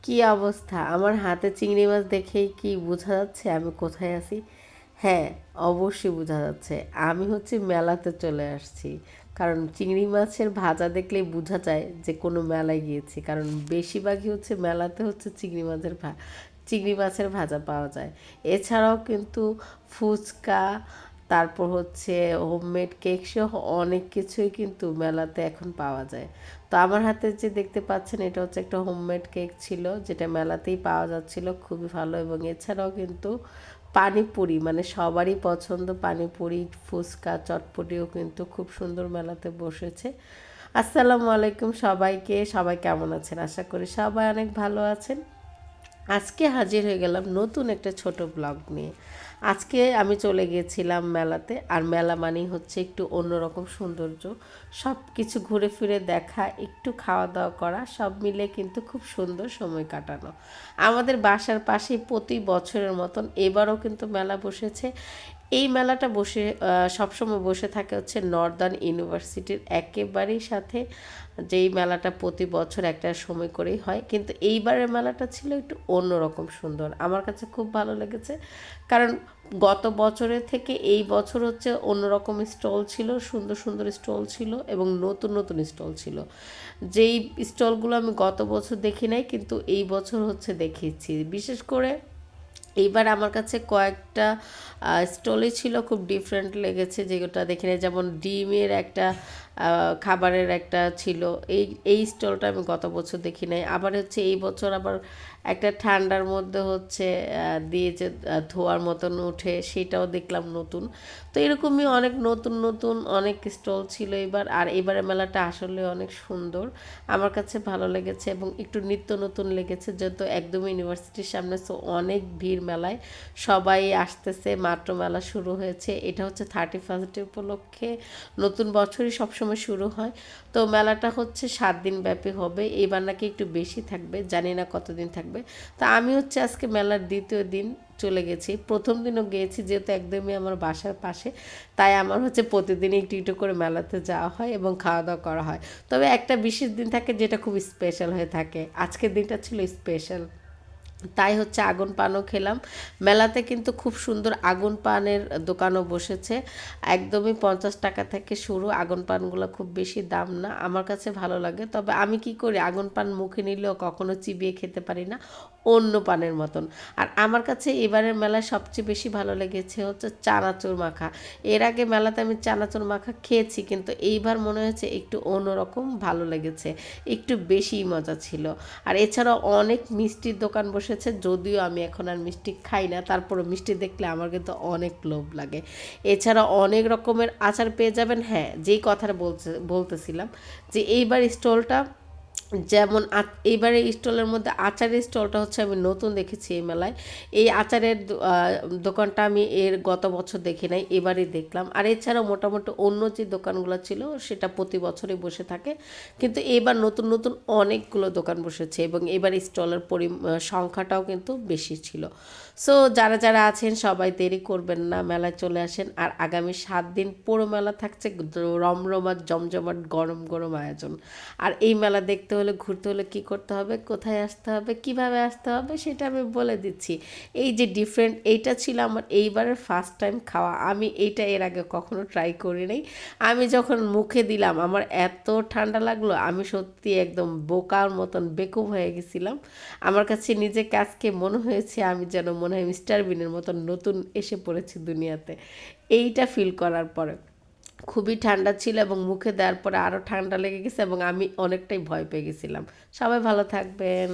কি অবস্থা! আমার হাতে চিংড়ি মাছ দেখেই কি বোঝা যাচ্ছে আমি কোথায় আছি? হ্যাঁ, অবশ্যই বোঝা যাচ্ছে। আমি হচ্ছে মেলাতে চলে আসছি। কারণ চিংড়ি মাছের ভাজা দেখলেই বোঝা যায় যে কোনো মেলায় গিয়েছি। কারণ বেশিরভাগই হচ্ছে মেলাতে হচ্ছে চিংড়ি মাছের ভাজা পাওয়া যায়। এছাড়াও কিন্তু ফুচকা, তারপর হচ্ছে হোমমেড কেক সহ অনেক কিছুই কিন্তু মেলাতে এখন পাওয়া যায়। তো আমার হাতে যে দেখতে পাচ্ছেন এটা হচ্ছে একটা হোমমেড কেক ছিল, যেটা মেলাতেই পাওয়া যাচ্ছিল, খুবই ভালো। এবং এছাড়াও কিন্তু পানিপুরি, মানে সবারই পছন্দ পানিপুরি, ফুচকা, চটপটিও কিন্তু খুব সুন্দর মেলাতে বসেছে। আসসালামু আলাইকুম সবাইকে, সবাই কেমন আছেন? আশা করি সবাই অনেক ভালো আছেন। আজকে হাজির হয়ে গেলাম নতুন একটা ছোট ব্লগ নিয়ে। আজকে আমি চলে গিয়েছিলাম মেলাতে, আর মেলা মানেই হচ্ছে একটু অন্যরকম সৌন্দর্য, সব কিছু ঘুরে ফিরে দেখা, একটু খাওয়া দাওয়া করা, সব মিলে কিন্তু খুব সুন্দর সময় কাটানো। আমাদের বাসার পাশেই প্রতি বছরের মতন এবারও কিন্তু মেলা বসেছে। এই মেলাটা সবসময় বসে থাকে হচ্ছে নর্দার্ন ইউনিভার্সিটির একেবারেই সাথে, যেই মেলাটা প্রতি বছর একটা সময় করেই হয়। কিন্তু এইবারের মেলাটা ছিল একটু অন্যরকম সুন্দর, আমার কাছে খুব ভালো লেগেছে। কারণ গত বছরের থেকে এই বছর হচ্ছে অন্যরকম স্টল ছিল, সুন্দর সুন্দর স্টল ছিল এবং নতুন নতুন স্টল ছিল। যেই স্টলগুলো আমি গত বছর দেখি নাই, কিন্তু এই বছর হচ্ছে দেখেছি। বিশেষ করে এইবার আমার কাছে কয়েকটা স্টলই ছিল খুব ডিফারেন্ট লেগেছে, যেটা দেখি না। যেমন ডিমের একটা খাবারের একটা ছিল, এই স্টলটা আমি গত বছর দেখি নাই। আবার হচ্ছে এই বছর আবার একটা ঠান্ডার মধ্যে হচ্ছে দিয়েছে, ধোয়ার মতন উঠে, সেটাও দেখলাম নতুন। তো এরকমই অনেক নতুন নতুন অনেক স্টল ছিল এবার। আর এবারের মেলাটা আসলে অনেক সুন্দর, আমার কাছে ভালো লেগেছে এবং একটু নিত্য নতুন লেগেছে, যেহেতু একদমই ইউনিভার্সিটির সামনে, সো অনেক ভিড় মেলায়, সবাই আসতেছে, মাত্র মেলা শুরু হয়েছে। এটা হচ্ছে 31st উপলক্ষে, নতুন বছরই সবসময় শুরু হয়। তো মেলাটা হচ্ছে 7 দিন ব্যাপী হবে, এবার নাকি একটু বেশি থাকবে, জানি না কতদিন থাকবে। তা আমি হচ্ছে আজকে মেলার দ্বিতীয় দিন চলে গেছি। প্রথম দিনও গিয়েছি, যেহেতু একদমই আমার বাসার পাশে, তাই আমার হচ্ছে প্রতিদিনই একটু একটু করে মেলাতে যাওয়া হয় এবং খাওয়া দাওয়া করা হয়। তবে একটা বিশেষ দিন থাকে যেটা খুব স্পেশাল হয়ে থাকে, আজকের দিনটা ছিল স্পেশাল। তাই হচ্ছে আগুন পানও খেলাম। মেলাতে কিন্তু খুব সুন্দর আগুন পানের দোকানও বসেছে। একদমই 50 টাকা থেকে শুরু, আগুন পানগুলো খুব বেশি দাম না, আমার কাছে ভালো লাগে। তবে আমি কি করি, আগুন পান মুখে নিলেও কখনো চিবিয়ে খেতে পারি না অন্য পানের মতন। আর আমার কাছে এবারের মেলায় সবচেয়ে বেশি ভালো লেগেছে হচ্ছে চানাচুর মাখা। এর আগে মেলাতে আমি চানাচুর মাখা খেয়েছি, কিন্তু এইবার মনে হয়েছে একটু অন্যরকম ভালো লেগেছে, একটু বেশিই মজা ছিল। আর এছাড়াও অনেক মিষ্টির দোকান বসেছে, যদিও আমি এখন আর মিষ্টি খাই না, তারপরও মিষ্টি দেখলে আমার কিন্তু অনেক লোভ লাগে। এছাড়া অনেক রকমের আচার পেয়ে যাবেন। হ্যাঁ, যেই কথাটা বলতেছিলাম, যে এইবার স্টলটা, যেমন এইবারে স্টলের মধ্যে আচারের স্টলটা হচ্ছে আমি নতুন দেখেছি এই মেলায়। এই আচারের দোকানটা আমি এর গত বছর দেখি নাই, এবারই দেখলাম। আর এছাড়াও মোটামুটি অন্য যে দোকানগুলো ছিল সেটা প্রতি বছরই বসে থাকে, কিন্তু এবার নতুন নতুন অনেকগুলো দোকান বসেছে এবং এবার স্টলের সংখ্যাটাও কিন্তু বেশি ছিল। সো যারা যারা আছেন সবাই দেরি করবেন না, মেলায় চলে আসেন। আর আগামী 7 দিন পুরো মেলা থাকছে রমরমাট জমজমাট গরম গরম আয়োজন। আর এই মেলা দেখতে হলে, ঘুরতে হলে কী করতে হবে, কোথায় আসতে হবে, কিভাবে আসতে হবে, সেটা আমি বলে দিচ্ছি। এই যে ডিফারেন্ট, এইটা ছিল আমার এইবারের ফার্স্ট টাইম খাওয়া, আমি এইটা এর আগে কখনো ট্রাই করি নাই। আমি যখন মুখে দিলাম আমার এত ঠান্ডা লাগলো, আমি সত্যি একদম বোকার মতন বেকুব হয়ে গেছিলাম। আমার কাছে নিজেকে আজকে মনে হয়েছে আমি যেন মনে হয় মিস্টার বিনের মতন নতুন এসে পড়েছি দুনিয়াতে, এইটা ফিল করার পরে। খুবই ঠান্ডা ছিল এবং মুখে দেওয়ার পরে আরও ঠান্ডা লেগে গেছে এবং আমি অনেকটাই ভয় পেয়ে গেছিলাম। সবাই ভালো থাকবেন।